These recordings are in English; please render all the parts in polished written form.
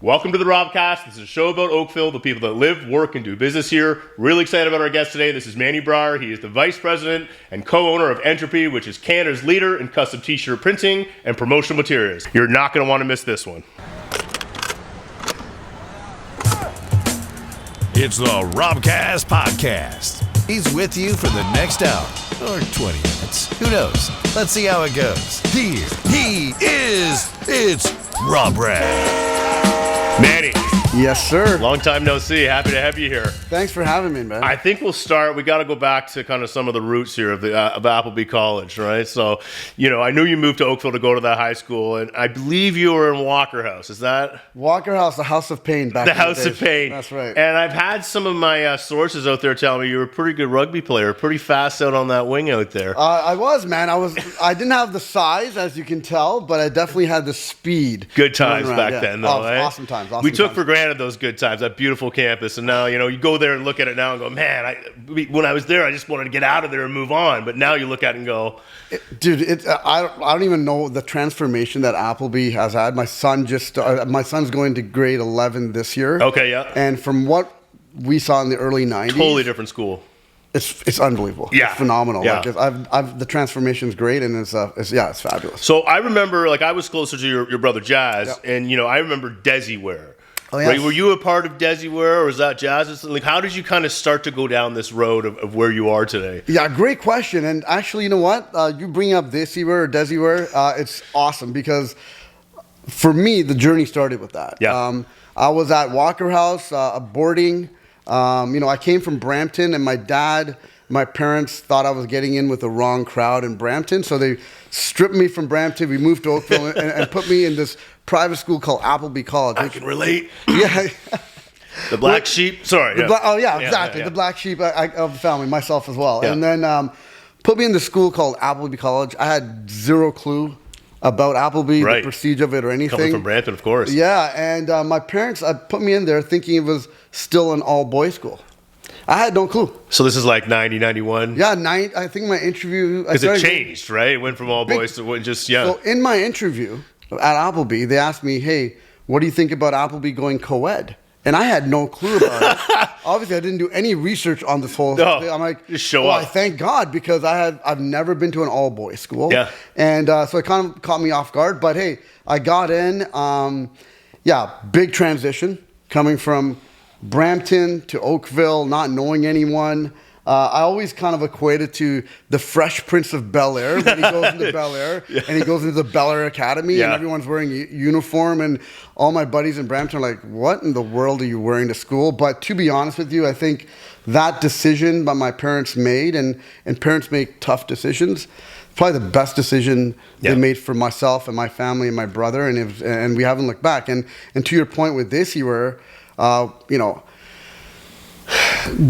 Welcome to the Robcast. This is a show about Oakville, the people that live, work, and do business here. Really excited about our guest today. This is Manny Brar. He is the vice president and co-owner of Entropy, which is Canada's leader in custom t-shirt printing and promotional materials. You're not going to want to miss this one. It's the Robcast podcast. He's with you for the next hour or 20 minutes. Who knows? Let's see how it goes. Here he is. It's Rob Raham. Manny. Yes, sir. Long time no see. Happy to have you here. Thanks for having me, man. I think we'll start. We got to go back to kind of some of the roots here of the of Appleby College, right? So, I knew you moved to Oakville to go to that high school, and I believe you were in Walker House. Is that Walker House, the House of Pain back the in the House days. of Pain? That's right. And I've had some of my sources out there telling me you were a pretty good rugby player, pretty fast out on that wing out there. I was, man. I didn't have the size, as you can tell, but I definitely had the speed. Good times back then, though. Awesome times. We took for granted those good times, that beautiful campus, and now you go there and look at it now and go, man, when I was there, I just wanted to get out of there and move on. But now you look at it and go, I don't even know the transformation that Appleby has had. My son's going to grade 11 this year. Okay, yeah. And from what we saw in the early 90s, totally different school. It's unbelievable. Yeah. It's phenomenal. Yeah. Like the transformation's great, and it's fabulous. So I remember, I was closer to your brother Jazz, Yeah. and I remember Desi Wear. Oh, yes. Right? Were you a part of Desi Wear, or was that Jazz? How did you kind of start to go down this road of where you are today? Yeah, great question. And actually, you know what? You bring up Desi Wear or Desi Wear, it's awesome because for me, the journey started with that. Yeah. I was at Walker House, boarding. I came from Brampton, and my parents thought I was getting in with the wrong crowd in Brampton, so they stripped me from Brampton. We moved to Oakville and put me in this private school called Appleby College. I can relate. Yeah. The black sheep. Sorry. Exactly. Yeah. The black sheep of the family, myself as well. Yeah. And then put me in the school called Appleby College. I had zero clue about Appleby, Right. the prestige of it, or anything. Coming from Brampton, of course. Yeah, and my parents put me in there thinking it was still an all-boys school. I had no clue. So this is like 90, 91? Yeah, I think my interview... Because it changed, right? It went from all boys to just, yeah. So in my interview at Appleby, they asked me, hey, what do you think about Appleby going co-ed? And I had no clue about it. Obviously, I didn't do any research on this whole thing. I'm like, just show up. I thank God, because I've never been to an all-boys school. Yeah. And so it kind of caught me off guard. But hey, I got in. Big transition coming from Brampton to Oakville, not knowing anyone. I always kind of equated to the Fresh Prince of Bel-Air when he goes into Bel-Air and he goes into the Bel-Air Academy and everyone's wearing a uniform, and all my buddies in Brampton are like, what in the world are you wearing to school? But to be honest with you, I think that decision that my parents made, and parents make tough decisions, probably the best decision they made for myself and my family and my brother, and we haven't looked back. And to your point with this,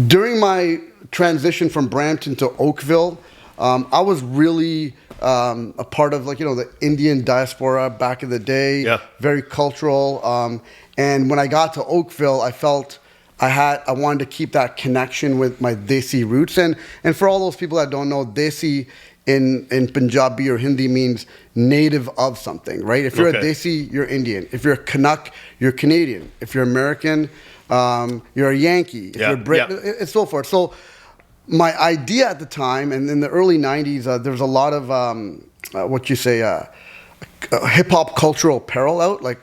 during my transition from Brampton to Oakville, I was really a part of the Indian diaspora back in the day. Yeah. Very cultural. And when I got to Oakville, I felt I wanted to keep that connection with my Desi roots. And for all those people that don't know, Desi in Punjabi or Hindi means native of something, right? If you're a Desi, you're Indian. If you're a Canuck, you're Canadian. If you're American, you're a Yankee. If you're Brit, and so forth. So my idea at the time, and in the early 90s, there was a lot of, hip-hop cultural apparel out, like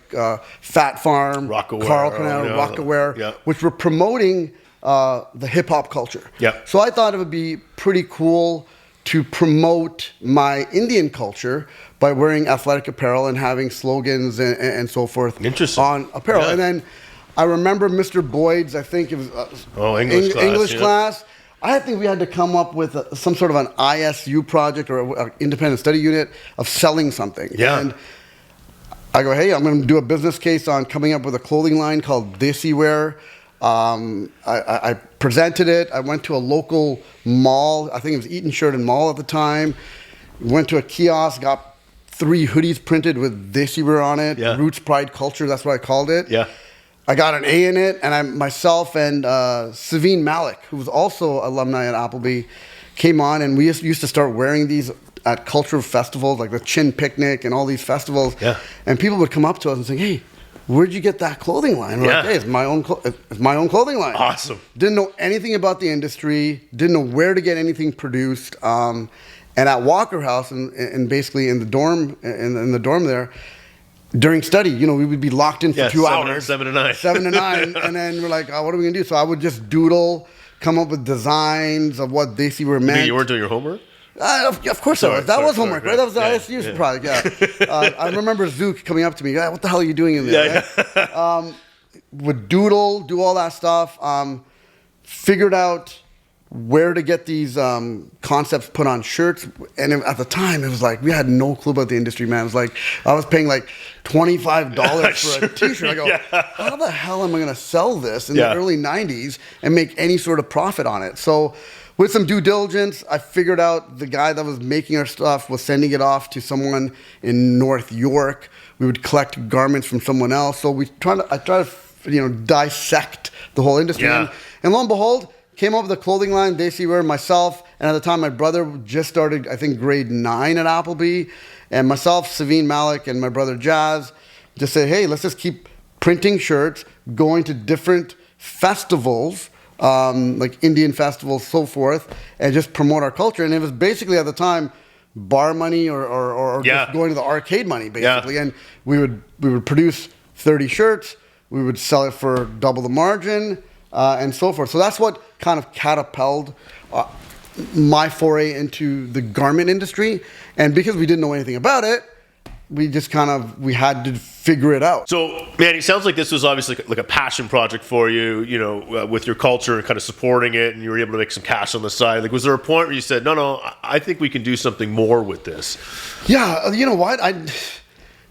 Fat Farm, Carl Canal, Rockaware, which were promoting the hip-hop culture. Yeah. So I thought it would be pretty cool to promote my Indian culture by wearing athletic apparel and having slogans and so forth on apparel. Yeah. And then I remember Mr. Boyd's, I think it was English class. I think we had to come up with some sort of an ISU project or an independent study unit of selling something. Yeah. And I go, hey, I'm going to do a business case on coming up with a clothing line called Desi Wear. I presented it. I went to a local mall. I think it was Eaton Sheridan Mall at the time. Went to a kiosk, got 3 hoodies printed with Desi Wear on it. Yeah. Roots, Pride, Culture. That's what I called it. Yeah. I got an A in it, and myself and Saveen Malik, who was also alumni at Appleby, came on, and we used to start wearing these at cultural festivals, like the Chin Picnic and all these festivals. Yeah. And people would come up to us and say, hey, where'd you get that clothing line? We're like, hey, it's my own clothing line. Awesome. Didn't know anything about the industry. Didn't know where to get anything produced. And at Walker House, and basically in the dorm, in the dorm there, during study, we would be locked in for 2 hours. 7 to 9. 7 to 9. And then we're like, what are we going to do? So I would just doodle, come up with designs of what Desi Wear meant. You weren't doing your homework? Of course I was. That was homework, right? That was the ISU project, yeah. I remember Zook coming up to me, what the hell are you doing in there? Right? Would doodle, do all that stuff. Figured out where to get these concepts put on shirts. And at the time, it was like, we had no clue about the industry, man. It was like, I was paying like $25 for a t-shirt. I go, how the hell am I going to sell this in the early 90s and make any sort of profit on it? So with some due diligence, I figured out the guy that was making our stuff was sending it off to someone in North York. We would collect garments from someone else. So I try to dissect the whole industry. Yeah. And lo and behold, came up with a clothing line, Desi Wear, myself, and at the time my brother just started, I think, grade 9 at Appleby, and myself, Savine Malik, and my brother Jazz just said, hey, let's just keep printing shirts, going to different festivals, like Indian festivals, so forth, and just promote our culture. And it was basically at the time bar money or just going to the arcade money, basically. Yeah. And we would produce 30 shirts, we would sell it for double the margin, and so forth. So that's what kind of catapulted my foray into the garment industry. And because we didn't know anything about it, we just we had to figure it out. So, man, it sounds like this was obviously like a passion project for you, with your culture and kind of supporting it, and you were able to make some cash on the side. Like, was there a point where you said, no, I think we can do something more with this? Yeah, you know what? I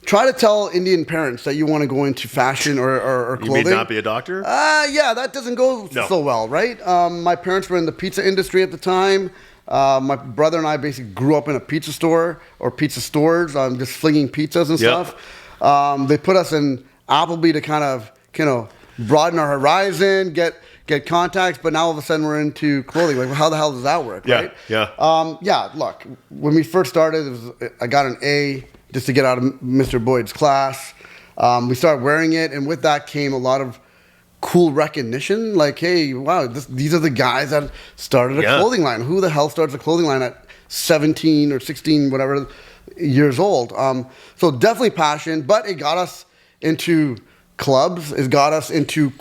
try to tell Indian parents that you want to go into fashion or clothing. You may not be a doctor? Yeah, that doesn't go so well, right? My parents were in the pizza industry at the time. My brother and I basically grew up in a pizza store or pizza stores, just flinging pizzas and stuff. They put us in Appleby to kind of, broaden our horizon, get contacts, but now all of a sudden we're into clothing. Like, how the hell does that work, right? Yeah. Look, when we first started, I got an A just to get out of Mr. Boyd's class. We started wearing it, and with that came a lot of cool recognition. Like, hey, wow, these are the guys that started a clothing line. Who the hell starts a clothing line at 17 or 16, whatever years old? So definitely passion, but it got us into clubs. It got us into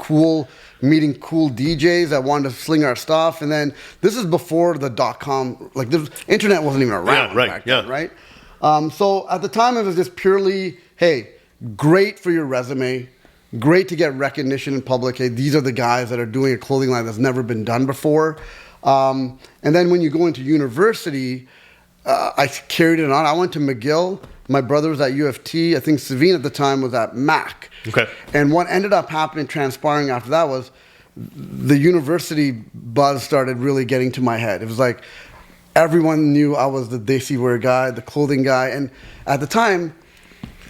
meeting cool DJs that wanted to sling our stuff. And then this is before the .com, like the internet wasn't even around back then, right? So at the time, it was just purely, hey, great for your resume, great to get recognition in public. Hey, these are the guys that are doing a clothing line that's never been done before. And then when you go into university, I carried it on. I went to McGill. My brother was at U of T. I think Savine at the time was at Mac. Okay. And what ended up transpiring after that was the university buzz started really getting to my head. It was like, everyone knew I was the Desi Wear guy, the clothing guy. And at the time,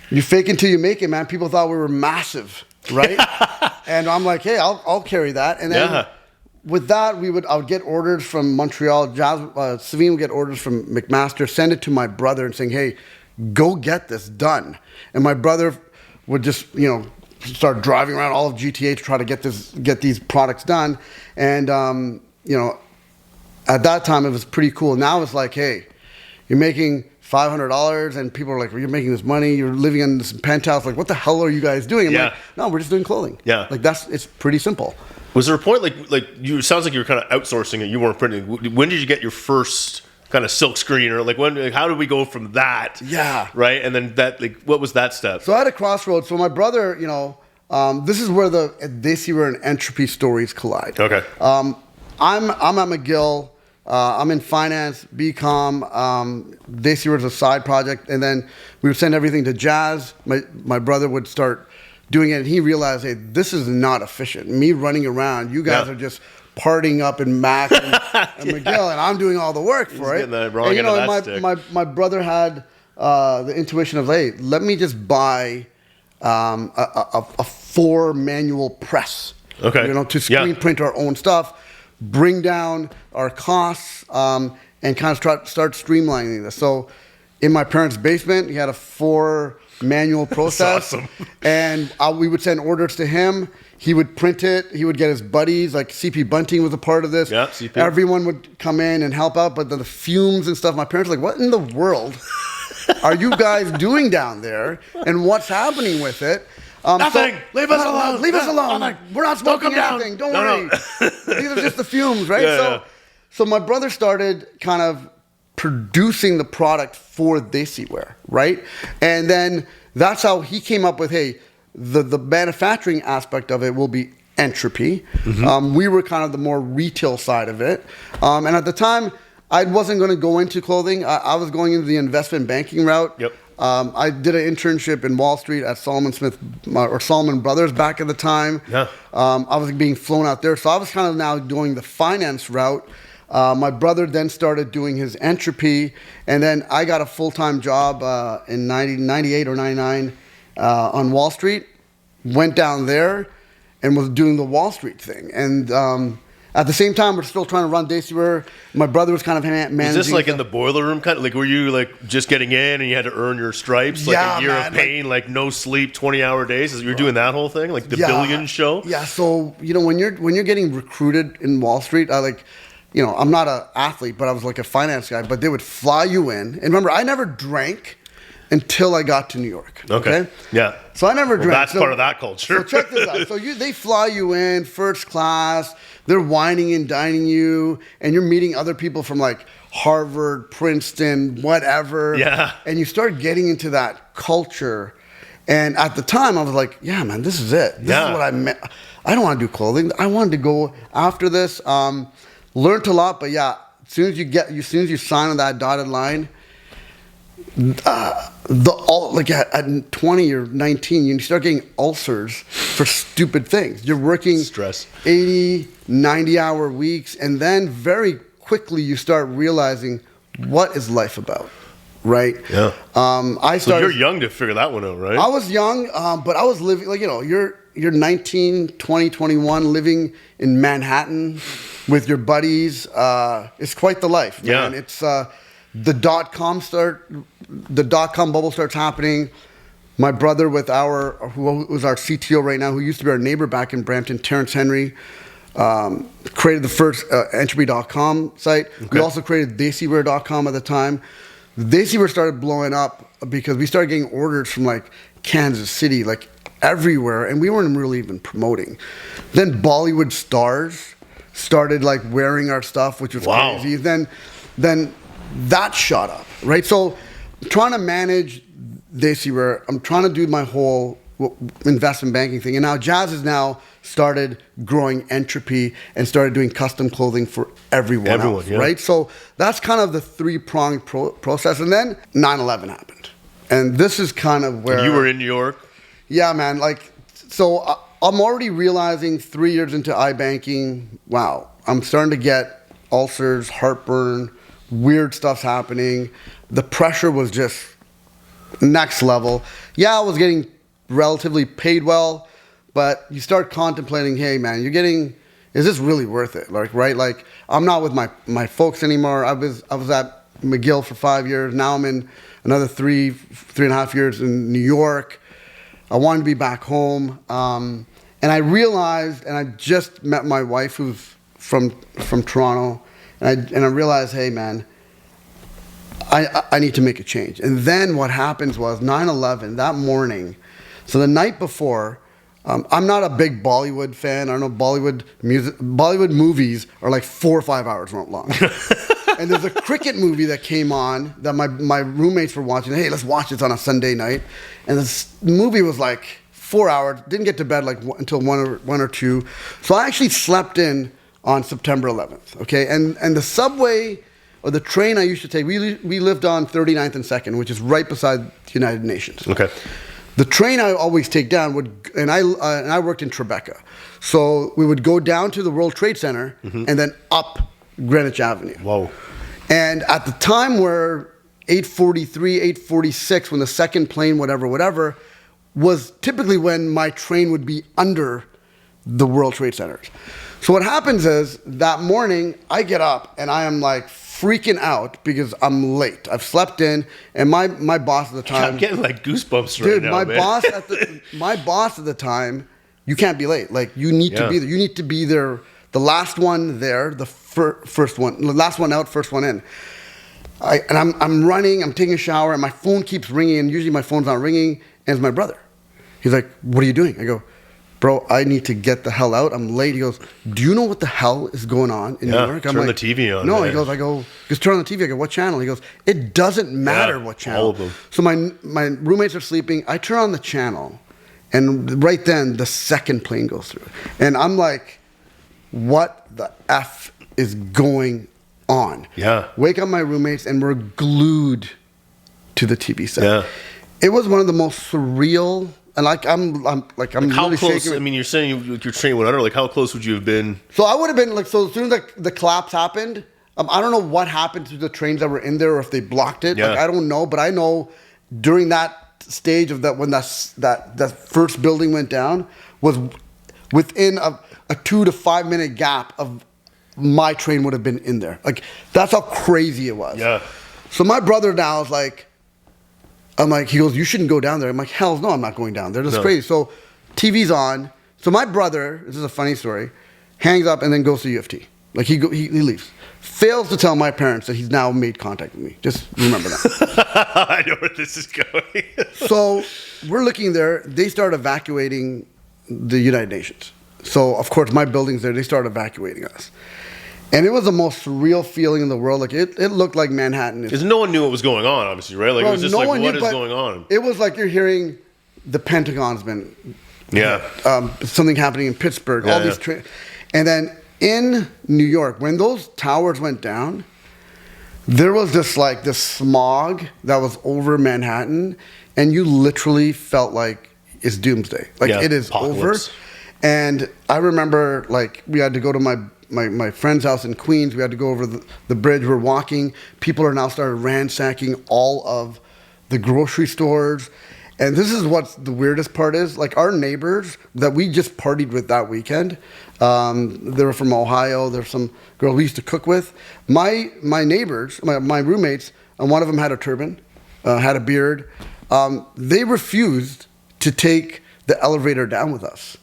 you fake until you make it, man. People thought we were massive, right? And I'm like, hey, I'll carry that. And then with that, I would get orders from Montreal. Savine would get orders from McMaster, send it to my brother and saying, hey, go get this done. And my brother would just, start driving around all of GTA to try to get these products done. And, at that time, it was pretty cool. Now it's like, hey, you're making $500, and people are like, you're making this money, you're living in this penthouse. Like, what the hell are you guys doing? I'm like, no, we're just doing clothing. Yeah. Like, it's pretty simple. Was there a point, it sounds like you were kind of outsourcing it, you weren't printing. When did you get your first kind of silk screener? How did we go from that? Yeah. Right? And then what was that step? So I had a crossroads. So my brother, this is where the Desi Wear and Entropy stories collide. Okay. I'm at McGill. I'm in finance, BCom. Desi Wear was a side project, and then we would send everything to Jazz. My brother would start doing it, and he realized, hey, this is not efficient. Me running around, you guys are just partying up in Mac and McGill, and I'm doing all the work for it. My brother had the intuition of, hey, let me just buy a 4 manual press, to screen print our own stuff, bring down our costs, and kind of start streamlining this. So in my parents' basement. He had a 4 manual process. That's awesome. And we would send orders to him. He would print it. He would get his buddies, like CP Bunting was a part of this. Yeah, CP. Everyone would come in and help out, but the fumes and stuff, my parents were like, what in the world are you guys doing down there? And what's happening with it? Nothing. Leave us alone. Leave us alone. Nothing. We're not smoking anything. Don't worry. These are just the fumes, right? Yeah. So my brother started kind of producing the product for Desi Wear, right? And then that's how he came up with, hey, the manufacturing aspect of it will be Entropy. We were kind of the more retail side of it. And at the time, I wasn't going to go into clothing. I was going into the investment banking route. Yep. I did an internship in Wall Street at Solomon Smith or Solomon Brothers back at the time. Yeah. I was being flown out there. So I was kind of now doing the finance route. My brother then started doing his Entropy. And then I got a full-time job in 98 or 99 on Wall Street. Went down there and was doing the Wall Street thing. And at the same time, we're still trying to run Desi Wear. My brother was kind of managing. Is this like in the boiler room kind of, like were you like just getting in and you had to earn your stripes? Like Yeah, a year man, of pain, like no sleep, 20-hour days? You're doing that whole thing? Like the Billions show? Yeah, so when you're getting recruited in Wall Street, I'm not an athlete, but I was like a finance guy, but they would fly you in. And remember, I never drank until I got to New York. Okay? Yeah. So I never drank. That's part of that culture. So check this out. So they fly you in first class. They're wining and dining you, and you're meeting other people from like Harvard, Princeton, whatever. Yeah. And you start getting into that culture. And at the time, I was like, yeah, man, this is it. This is what I meant. I don't want to do clothing. I wanted to go after this. Learned a lot, but yeah, as soon as you sign on that dotted line, at 20 or 19, you start getting ulcers for stupid things. You're working Stress. 80, 90-hour weeks, and then very quickly you start realizing what is life about, right? Yeah. So you're young to figure that one out, right? I was young, but I was living, you're 19, 20, 21, living in Manhattan with your buddies. It's quite the life, man. Yeah. It's the dot-com bubble starts happening. My brother who was our CTO right now, who used to be our neighbor back in Brampton, Terrence Henry, created the first Entropy.com site. Okay. We also created DesiWear.com at the time. Desi Wear started blowing up because we started getting orders from like Kansas City, like everywhere, and we weren't really even promoting. Then Bollywood stars started like wearing our stuff, which was crazy. Then that shot up, right? So trying to manage Desi Wear, I'm trying to do my whole investment banking thing. And now Jazz has now started growing Entropy and started doing custom clothing for everyone else, right? So that's kind of the three-pronged process. And then 9/11 happened. And this is kind of where... And you were in New York? Yeah, man. So I'm already realizing 3 years into iBanking, wow, I'm starting to get ulcers, heartburn, weird stuff's happening. The pressure was just next level. Yeah, I was getting relatively paid well, but you start contemplating, hey, man, is this really worth it? Right? I'm not with my folks anymore. I was at McGill for 5 years. Now I'm in another three and a half years in New York. I wanted to be back home. And I realized, and I just met my wife who's from Toronto, and I realized, hey, man, I need to make a change. And then what happens was 9/11, that morning, so the night before, I'm not a big Bollywood fan. I don't know, Bollywood movies are like 4 or 5 hours long. And there's a cricket movie that came on that my roommates were watching. Hey, let's watch this on a Sunday night. And this movie was like 4 hours. Didn't get to bed until 1 or 2. So I actually slept in on September 11th. Okay, and the subway or the train I used to take. We lived on 39th and 2nd, which is right beside the United Nations. Okay. The train I always take down and I worked in Tribeca, so we would go down to the World Trade Center and then up Greenwich Avenue. Whoa. And at the time where 8:43, 8:46, when the second plane, whatever, was typically when my train would be under the World Trade Centers. So what happens is that morning I get up and I am like freaking out because I'm late. I've slept in, and my boss at the time. I'm getting like goosebumps right now, my man. my boss at the time, you can't be late. Like you need to be there. You need to be there. The last one there, the first one, the last one out, first one in. I'm running. I'm taking a shower, and my phone keeps ringing. And usually my phone's not ringing. And it's my brother. He's like, "What are you doing?" I go, "Bro, I need to get the hell out. I'm late." He goes, "Do you know what the hell is going on in New York?" I'm turn like, the TV on. No, man. he goes, turn on the TV. I go, "What channel?" He goes, "It doesn't matter what channel." All of them. So my roommates are sleeping. I turn on the channel, and right then the second plane goes through, and I'm like, "What the F is going on?" Yeah. Wake up my roommates, and we're glued to the TV set. Yeah. It was one of the most surreal. And I'm How really close? shaking. I mean, you're saying your train went under. Like, how close would you have been? So I would have been like, so as soon as the collapse happened, I don't know what happened to the trains that were in there or if they blocked it. Yeah. Like, I don't know, but I know during that stage of that, when that first building went down, was within a 2 to 5 minute gap of my train would have been in there. Like, that's how crazy it was. Yeah. So my brother now is like, I'm like, he goes, "You shouldn't go down there." I'm like, "Hell no, I'm not going down there. That's crazy." So TV's on. So my brother, this is a funny story, hangs up and then goes to U of T. Like he leaves. Fails to tell my parents that he's now made contact with me. Just remember that. I know where this is going. So we're looking there. They start evacuating the United Nations. So of course my building's there. They start evacuating us. And it was the most surreal feeling in the world. Like it looked like Manhattan. Because no one knew what was going on, obviously, right? Like, it was just like, what is going on? It was like you're hearing the Pentagon's been, something happening in Pittsburgh, all these, and then in New York, when those towers went down, there was this smog that was over Manhattan, and you literally felt like it's doomsday. Like it is apocalypse. over. And I remember we had to go to my friend's house in Queens. We had to go over the bridge. We're walking. People are now started ransacking all of the grocery stores. And this is what the weirdest part is. Like, our neighbors that we just partied with that weekend, they were from Ohio. There's some girls we used to cook with. My neighbors, my roommates, and one of them had a turban, had a beard. They refused to take the elevator down with us.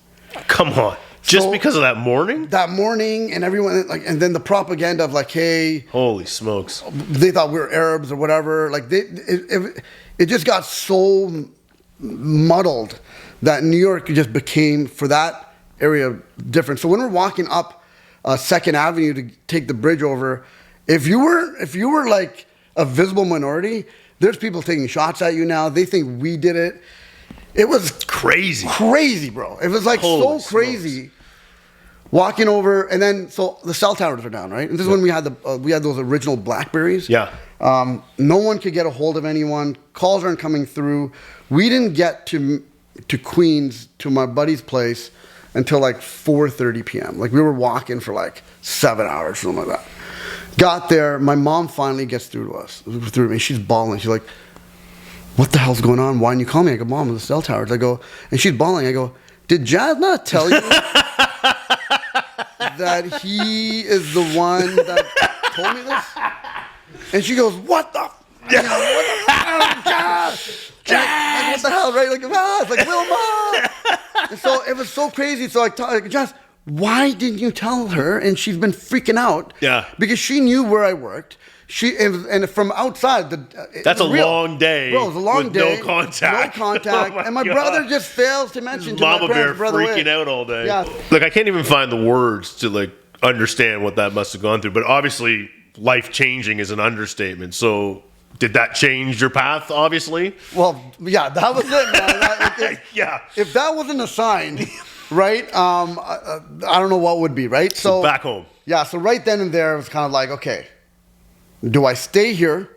Come on. Just because of that morning? That morning, and everyone, and then the propaganda of hey, holy smokes, they thought we were Arabs or whatever. Like it just got so muddled that New York just became, for that area, different. So when we're walking up Second Avenue to take the bridge over, if you were like a visible minority, there's people taking shots at you now. They think we did it. It was crazy, bro. It was Holy so crazy. Smokes. Walking over, and then so the cell towers are down, right? And this is when we had those original Blackberries. Yeah. No one could get a hold of anyone. Calls aren't coming through. We didn't get to Queens, to my buddy's place, until 4:30 p.m. Like, we were walking for 7 hours, something like that. Got there. My mom finally gets through to me. She's bawling. She's like, "What the hell's going on? Why didn't you call me?" I go, "Mom, the cell towers." I go, and she's bawling. I go, "Did Jazz not tell you that he is the one that told me this?" And she goes, "What the? Jazz? What the hell, right? It's like Wilma." And so it was so crazy. So I told Jazz, "Why didn't you tell her?" And she's been freaking out. Yeah. Because she knew where I worked. And from outside, that's a long day. Bro, it was a long with day. No contact. No contact. Oh and my God. brother just fails to mention to Mama my Bear brother freaking out all day. Yeah. Look, I can't even find the words to understand what that must have gone through. But obviously, life changing is an understatement. So, did that change your path? Obviously. Well, yeah, that was it, man. Yeah. If that wasn't a sign, right? I don't know what would be, right? So back home. Yeah. So right then and there, it was kind of like, okay, do I stay here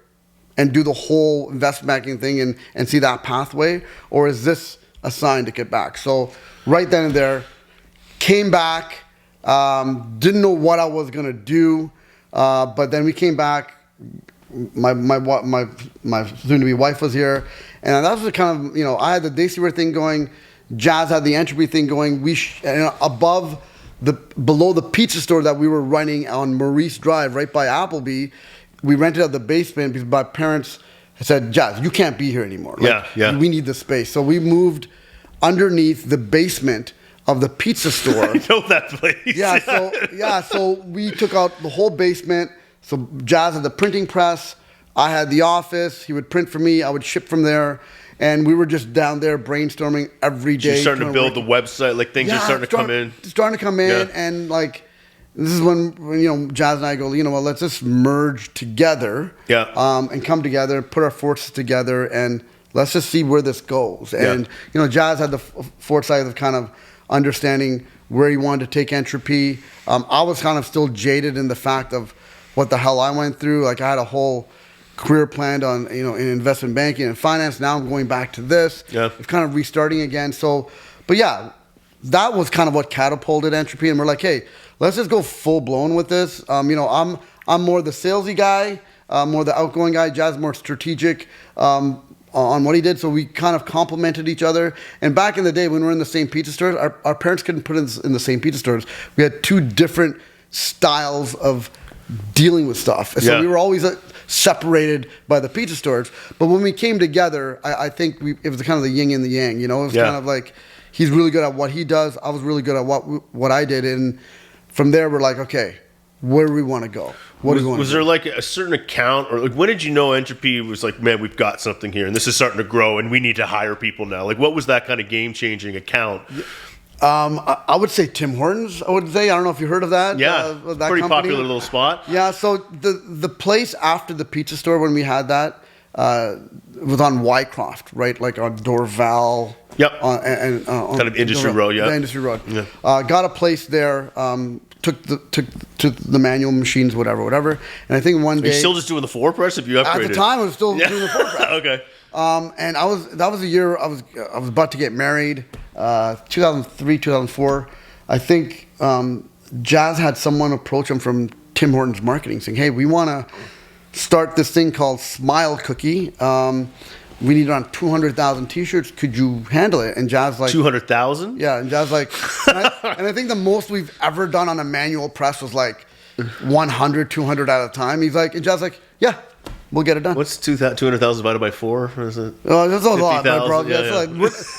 and do the whole investment banking thing and see that pathway, or is this a sign to get back? So right then and there, came back, didn't know what I was gonna do, but then we came back. My soon-to-be wife was here, and that was kind of, I had the Desi Wear thing going, Jazz had the Entropy thing going. Below the pizza store that we were running on Maurice Drive, right by Applebee, we rented out the basement because my parents said, Jazz, you can't be here anymore. Yeah. We need the space. So we moved underneath the basement of the pizza store. I know that place. So we took out the whole basement. So Jazz had the printing press. I had the office. He would print for me. I would ship from there. And we were just down there brainstorming every day. You're starting to build the website. Like things are starting to come in. Starting to come in. And like, this is when Jazz and I go, let's just merge together. And come together, put our forces together, and let's just see where this goes. And Jazz had the foresight of kind of understanding where he wanted to take Entropy. I was kind of still jaded in the fact of what the hell I went through. Like I had a whole career planned on in investment banking and finance. Now I'm going back to this. It's kind of restarting again. So, but yeah, that was kind of what catapulted Entropy. And we're like, hey, let's just go full blown with this. I'm more the salesy guy, more the outgoing guy. Jazz more strategic on what he did. So we kind of complemented each other. And back in the day when we were in the same pizza stores, our parents couldn't put us in the same pizza stores. We had two different styles of dealing with stuff. So we were always separated by the pizza stores. But when we came together, I think it was kind of the yin and the yang. It was kind of like he's really good at what he does. I was really good at what I did. And from there, we're like, okay, where do we want to go? What do we want to do? Was there like a certain account, or like when did you know Entropy was like, man, we've got something here and this is starting to grow and we need to hire people now? Like what was that kind of game-changing account? I would say Tim Hortons. I don't know if you heard of that. Yeah, that pretty company. Popular little spot. Yeah, so the place after the pizza store when we had that was on Wycroft, right? Like on Dorval. Yep. Kind of industry road. Yeah. The industry road. Yeah. Got a place there. Took the manual machines, whatever. And I think one day. Are you still just doing the floor press? If you upgraded? At the time, I was still doing the floor press. Okay. And that was the year I was about to get married, 2003, 2004. I think Jazz had someone approach him from Tim Hortons marketing saying, hey, we want to start this thing called Smile Cookie. We need around 200,000 t-shirts. Could you handle it? And Jazz like 200,000? Yeah, and Jazz like, and I think the most we've ever done on a manual press was like 100, 200 at a time. He's like, and Jazz like, yeah. We'll get it done. What's 200,000 divided by 4? Or is it? Oh, that's a lot, my bro. Yeah. Like,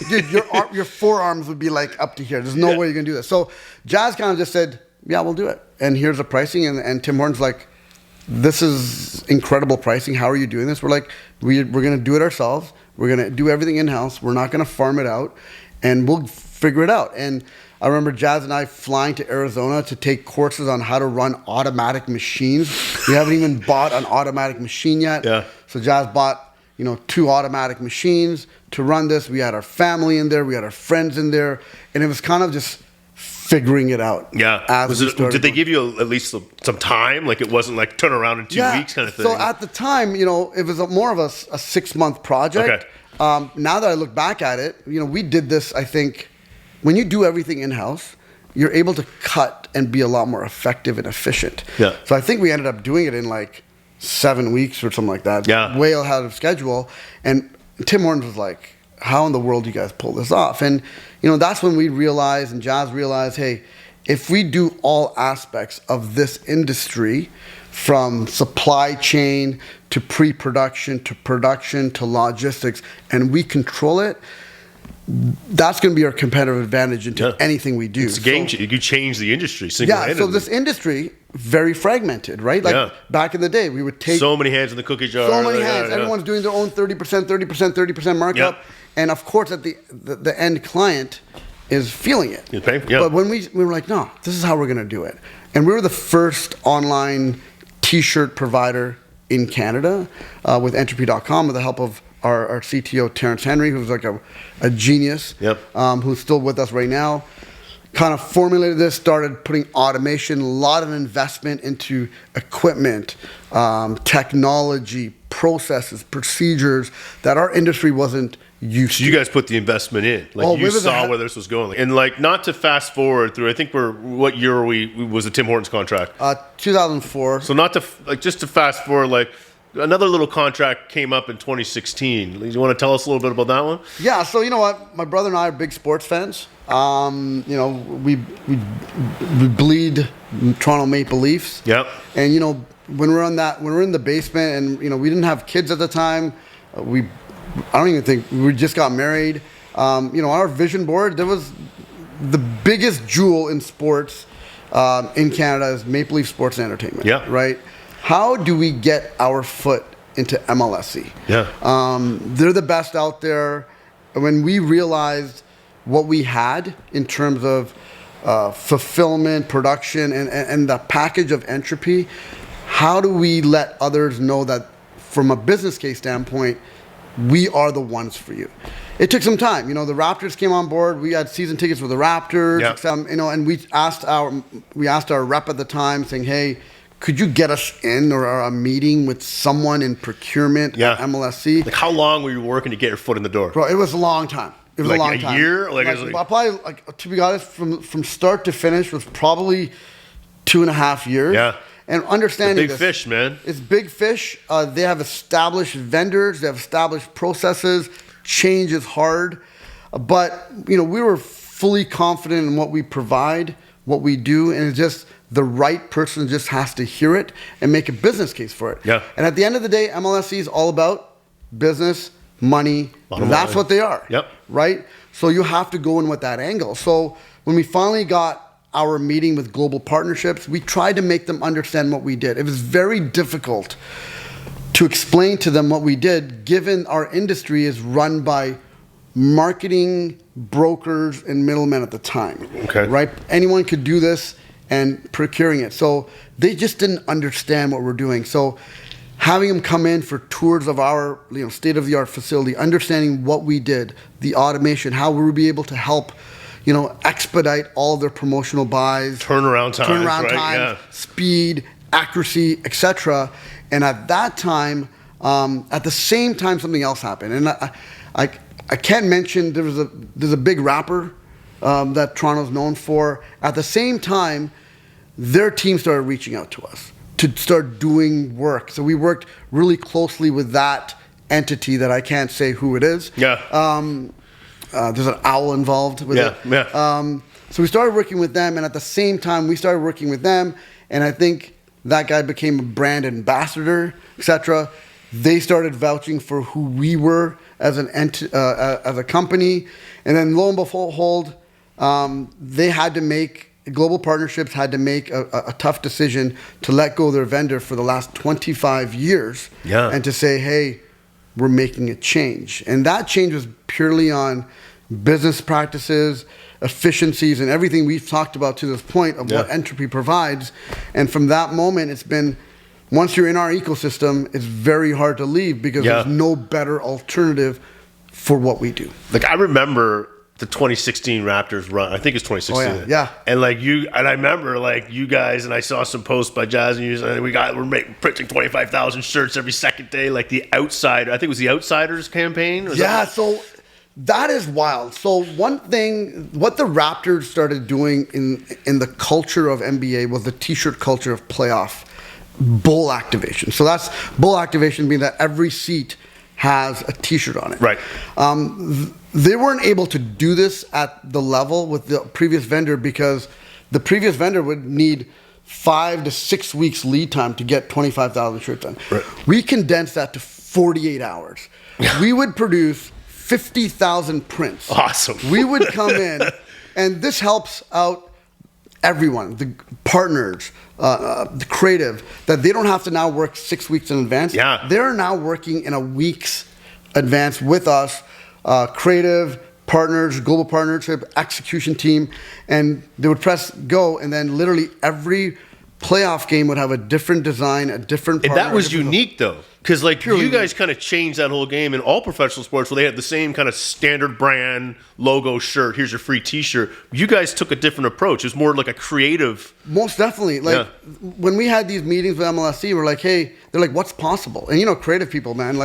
dude, your forearms would be like up to here. There's no way you're gonna do this. So Jazz kind of just said, "Yeah, we'll do it." And here's the pricing. And Tim Hortons like, "This is incredible pricing. How are you doing this?" We're like, "We're gonna do it ourselves. We're gonna do everything in house. We're not gonna farm it out, and we'll figure it out." And I remember Jazz and I flying to Arizona to take courses on how to run automatic machines. We haven't even bought an automatic machine yet. Yeah. So Jazz bought, 2 automatic machines to run this. We had our family in there. We had our friends in there. And it was kind of just figuring it out. Yeah. Did they give you at least some time? Like it wasn't like turn around in 2 weeks kind of thing? So at the time, it was more of a 6-month project. Okay. Now that I look back at it, we did this, I think, when you do everything in-house, you're able to cut and be a lot more effective and efficient. Yeah. So I think we ended up doing it in like 7 weeks or something like that. Yeah. Way ahead of schedule. And Tim Hortons was like, how in the world do you guys pull this off? And, that's when we realized, and Jazz realized, hey, if we do all aspects of this industry, from supply chain to pre-production to production to logistics, and we control it, that's going to be our competitive advantage into anything we do. It's a game changer. You change the industry so this industry, very fragmented, right? Like back in the day, we would take so many hands in the cookie jar. So many hands. Everyone's doing their own 30% markup. Yep. And of course, at the end client is feeling it. But when we were like, no, this is how we're going to do it. And we were the first online t-shirt provider in Canada with Entropy.com with the help of our CTO, Terrence Henry, who's like a genius, who's still with us right now. Kind of formulated this, started putting automation, a lot of investment into equipment, technology, processes, procedures that our industry wasn't used to. You guys put the investment in. Like you saw where this was going. And like not to fast forward through, I think what year was the Tim Hortons contract? 2004. So not to, just to fast forward, like another little contract came up in 2016. You want to tell us a little bit about that one? Yeah, so you know what? My brother and I are big sports fans. We bleed Toronto Maple Leafs. Yep. And when we're in the basement, and we didn't have kids at the time. I don't even think we just got married. Our vision board, there was the biggest jewel in sports in Canada is Maple Leaf Sports and Entertainment. Yeah. Right. How do we get our foot into MLSE? Yeah. They're the best out there. When we realized what we had in terms of fulfillment, production, and the package of Entropy, how do we let others know that from a business case standpoint, we are the ones for you? It took some time. The Raptors came on board. We had season tickets for the Raptors. Yeah. And we asked our rep at the time, saying, "Hey, could you get us in or a meeting with someone in procurement at MLSE?" Like, how long were you working to get your foot in the door? Bro, it was a long time. It was like a long time. A year? Probably, to be honest, from start to finish was probably 2.5 years. Yeah. And understanding big fish, man. It's big fish. They have established vendors. They have established processes. Change is hard. But, we were fully confident in what we provide, what we do, and it's just the right person just has to hear it and make a business case for it. Yeah. And at the end of the day, MLSE is all about business, money. That's what they are. Yep. Right? So you have to go in with that angle. So when we finally got our meeting with global partnerships, we tried to make them understand what we did. It was very difficult to explain to them what we did, given our industry is run by marketing brokers and middlemen at the time. Okay. Right? Anyone could do this and procuring it. So they just didn't understand what we're doing. So having them come in for tours of our state-of-the-art facility, understanding what we did, the automation, how we would be able to help expedite all their promotional buys, turnaround times, speed, accuracy, etc. And at that time, at the same time, something else happened. And I can't mention there's a big rapper that Toronto's known for. At the same time, their team started reaching out to us to start doing work. So we worked really closely with that entity that I can't say who it is. Yeah. There's an owl involved with it. Yeah. So we started working with them, and at the same time, we started working with them, and I think that guy became a brand ambassador, etc. They started vouching for who we were as as a company, and then lo and behold, they had to make global partnerships had to make a tough decision to let go of their vendor for the last 25 years, and to say, hey, we're making a change. And that change was purely on business practices, efficiencies, and everything we've talked about to this point of what Entropy provides. And from that moment, it's been, once you're in our ecosystem, it's very hard to leave because there's no better alternative for what we do. Like, I remember the 2016 Raptors run. I think it's 2016. Oh, yeah. And I remember you guys, and I saw some posts by Jazz and you, and we're printing 25,000 shirts every second day. Like the Outsider, I think it was the Outsiders campaign. So that is wild. So one thing, what the Raptors started doing in the culture of NBA was the t-shirt culture of playoff bowl activation. So that's bowl activation being that every seat has a t-shirt on it. Right. They weren't able to do this at the level with the previous vendor because the previous vendor would need 5 to 6 weeks lead time to get 25,000 shirts done. Right. We condensed that to 48 hours. We would produce 50,000 prints. Awesome. We would come in, and this helps out everyone, the partners, the creative, that they don't have to now work 6 weeks in advance. Yeah. They're now working in a week's advance with us, creative, partners, global partnership, execution team, and they would press go, and then literally every playoff game would have a different design, a different partner. And that was unique, though, because you guys kind of changed that whole game in all professional sports where they had the same kind of standard brand logo shirt. Here's your free T-shirt. You guys took a different approach. It was more like a creative. Most definitely. When we had these meetings with MLSE, we're like, hey, they're like, what's possible? And creative people, man,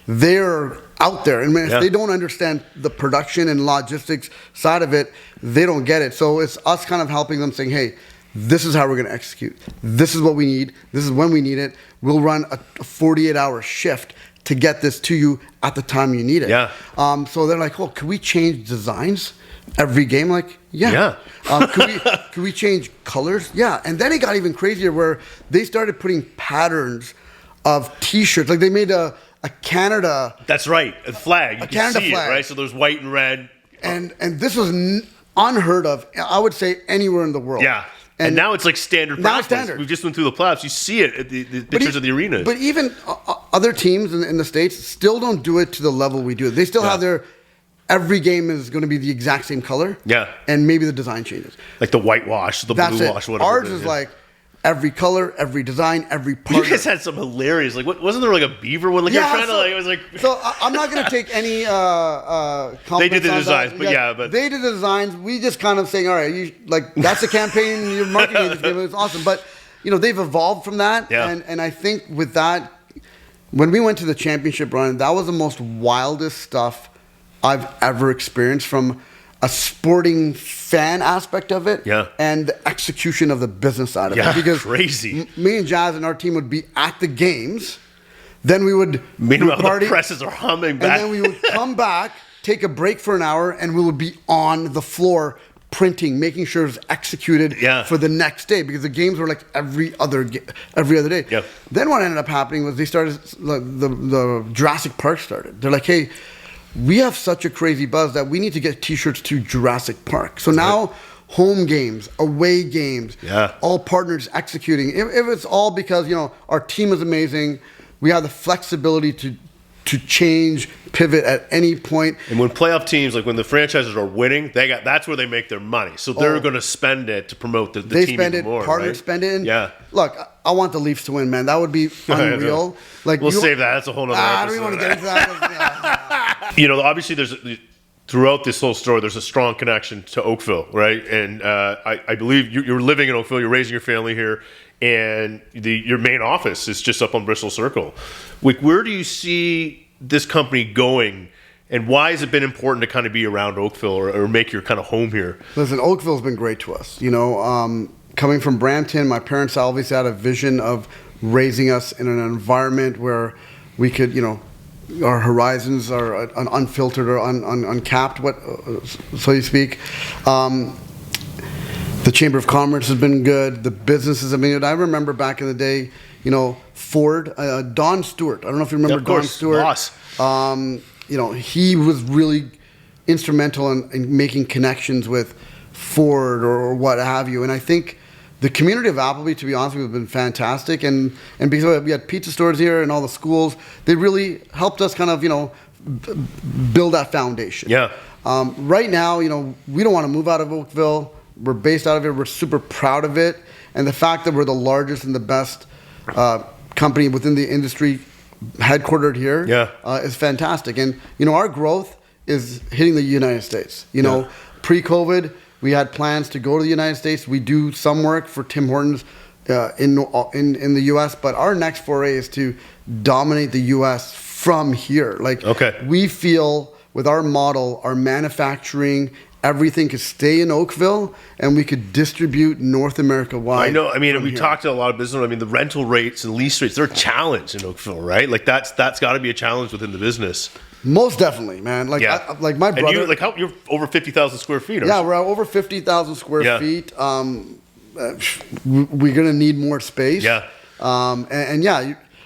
they're out there. And if they don't understand the production and logistics side of it, they don't get it. So it's us kind of helping them saying, hey, this is how we're going to execute. This is what we need. This is when we need it. We'll run a 48-hour shift to get this to you at the time you need it. Yeah. So they're like, oh, could we change designs? every game? Like, yeah. Could we change colors? Yeah. And then it got even crazier where they started putting patterns of T-shirts. Like they made a Canada. That's right. A flag. You can Canada see flag. it, right? So there's white and red. And this was unheard of, I would say, anywhere in the world. Yeah. And now it's like standard now practice. standard. We've just went through the playoffs. You see it at the pictures of the arenas. But even other teams in the States still don't do it to the level we do. They still have their every game is going to be the exact same color. Yeah. And maybe the design changes. Like the whitewash, the blue wash, whatever. Ours is like every color, every design, every part. You guys had some hilarious, like, wasn't there like a beaver one? Like, you're trying to, like, it was like. So I'm not going to take any compliments. They did the on designs, that. but they did the designs. We just kind of saying, all right, that's a campaign, you're marketing this game, it's awesome. But, they've evolved from that. Yeah. And I think with that, when we went to the championship run, that was the most wildest stuff I've ever experienced from a sporting fan aspect of it, and the execution of the business side of it. Because crazy. Me and Jazz and our team would be at the games, then we would meanwhile party, the presses are humming back, and then we would come back, take a break for an hour, and we would be on the floor printing, making sure it's executed for the next day, because the games were like every other day. Yep. Then what ended up happening was they started, the Jurassic Park started. They're like, hey, we have such a crazy buzz that we need to get T-shirts to Jurassic Park. So now home games, away games, all partners executing. If it's all because, our team is amazing, we have the flexibility to change, pivot at any point. And when playoff teams, like when the franchises are winning, that's where they make their money. So they're going to spend it to promote the team even more. Partners spend it. Yeah. Look, I want the Leafs to win, man. That would be unreal. Like we'll save that. That's a whole nother episode. I don't even want to get into that. Obviously throughout this whole story, there's a strong connection to Oakville, right? And I believe you're living in Oakville, you're raising your family here, and your main office is just up on Bristol Circle. Like, where do you see this company going, and why has it been important to kind of be around Oakville or make your kind of home here? Listen, Oakville's been great to us. Coming from Brampton, my parents always had a vision of raising us in an environment where we could, our horizons are unfiltered or uncapped, so to speak. The Chamber of Commerce has been good. The businesses have been good. I remember back in the day, Ford, Don Stewart. I don't know if you remember Don Stewart. Boss. He was really instrumental in making connections with Ford or what have you. And I think the community of Appleby, to be honest with you, has been fantastic. And because we had pizza stores here and all the schools, they really helped us kind of, build that foundation. Yeah. Right now, we don't want to move out of Oakville. We're based out of it. We're super proud of it. And the fact that we're the largest and the best company within the industry headquartered here is fantastic. And, our growth is hitting the United States. Pre-COVID, we had plans to go to the United States. We do some work for Tim Hortons in the U.S., but our next foray is to dominate the U.S. from here. We feel with our model, our manufacturing, everything could stay in Oakville, and we could distribute North America wide. I know. I mean, we talked to a lot of business. I mean, the rental rates and lease rates, they're a challenge in Oakville, right? Like that's got to be a challenge within the business. Most definitely, man. My brother. And you're over 50,000 square feet. We're over 50,000 square feet. We're gonna need more space.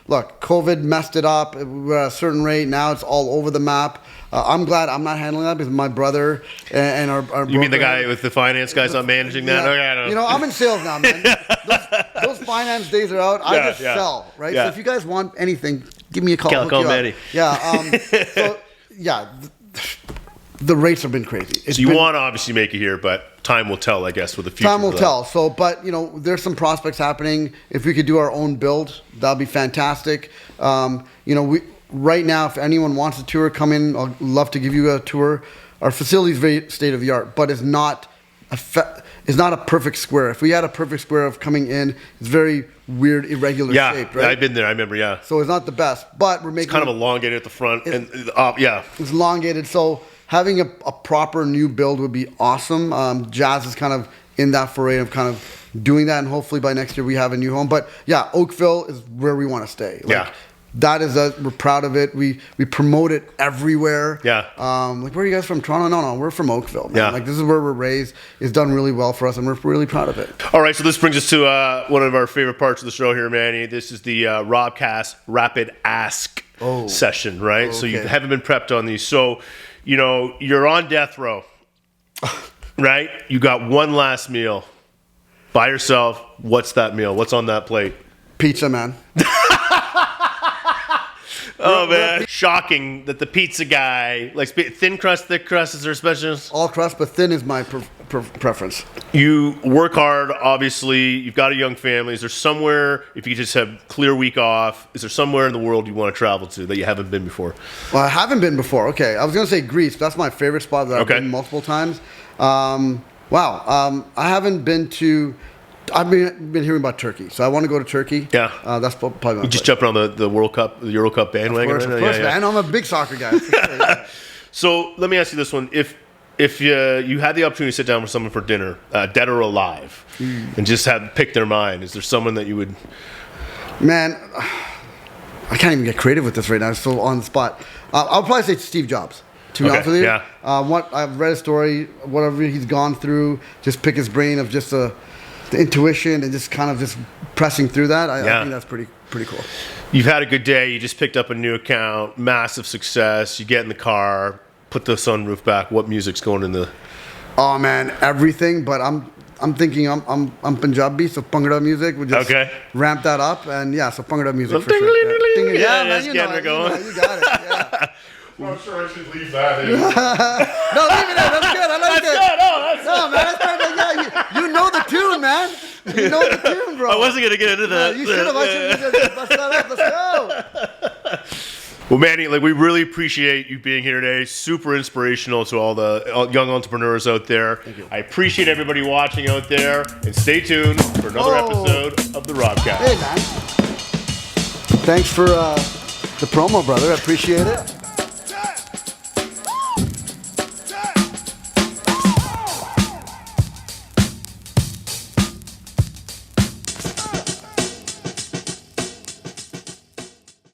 Look, COVID messed it up. We're at a certain rate. Now it's all over the map. I'm glad I'm not handling that because my brother and our You mean the guy with the finance guy's not managing that? Yeah. Okay, I know. I'm in sales now, man. those finance days are out. I just sell, right? Yeah. So if you guys want anything, give me a call. Call Manny. The rates have been crazy. So you want to obviously make it here, but time will tell, I guess, with the future. Time will tell. So, but there's some prospects happening. If we could do our own build, that'd be fantastic. Right now, if anyone wants a tour, come in. I'd love to give you a tour. Our facility is very state of the art, but it's not a perfect square. If we had a perfect square of coming in, it's very weird, irregular shape, right? I've been there. I remember, So it's not the best, but we're making it's kind of elongated at the front and it's elongated. So having a proper new build would be awesome. Jazz is kind of in that foray of kind of doing that, and hopefully by next year we have a new home. But Oakville is where we want to stay. we're proud of it. We promote it everywhere. Yeah. Like, where are you guys from? Toronto? No, we're from Oakville, man. Yeah. Like, this is where we're raised. It's done really well for us, and we're really proud of it. All right, so this brings us to one of our favorite parts of the show here, Manny. This is the Robcast Rapid Ask session, right? So you haven't been prepped on these. So, you're on death row, right? You got one last meal by yourself. What's that meal? What's on that plate? Pizza, man. Oh, man. Shocking that the pizza guy likes thin crust, thick crust. Is there a special? All crust, but thin is my preference. You work hard, obviously. You've got a young family. Is there somewhere, if you just have clear week off, is there somewhere in the world you want to travel to that you haven't been before? Well, I haven't been before. Okay. I was going to say Greece. That's my favorite spot that I've been multiple times. I haven't been to... I've been hearing about Turkey, so I want to go to Turkey. Yeah. That's probably my You just jumping on the World Cup, the Euro Cup bandwagon? Of course, man. I'm a big soccer guy. For sure, yeah. So let me ask you this one. If you had the opportunity to sit down with someone for dinner, dead or alive, and just pick their mind, is there someone that you would... Man, I can't even get creative with this right now. It's so on the spot. I'll probably say Steve Jobs. To be honest with you, what I've read a story, whatever he's gone through, just pick his brain of just the intuition and just kind of just pressing through that. I think that's pretty cool. You've had a good day. You just picked up a new account, massive success. You get in the car, put the sunroof back. What music's going in the? Oh man, everything. But I'm thinking I'm Punjabi, so Bhangra music would just ramp that up, and so Bhangra music for sure. Yeah, man, you know it. You got it. Yeah. I'm not sure I should leave that in. No, leave it in. That's good. I like it. No, man, that's perfect. Yeah, you know the tune, man. You know the tune, bro. I wasn't going to get into that. You should have. I should have bust that up. Let's go. Well, Manny, we really appreciate you being here today. Super inspirational to all the young entrepreneurs out there. Thank you. I appreciate everybody watching out there. And stay tuned for another episode of the Robcast. Hey, man. Thanks for the promo, brother. I appreciate it.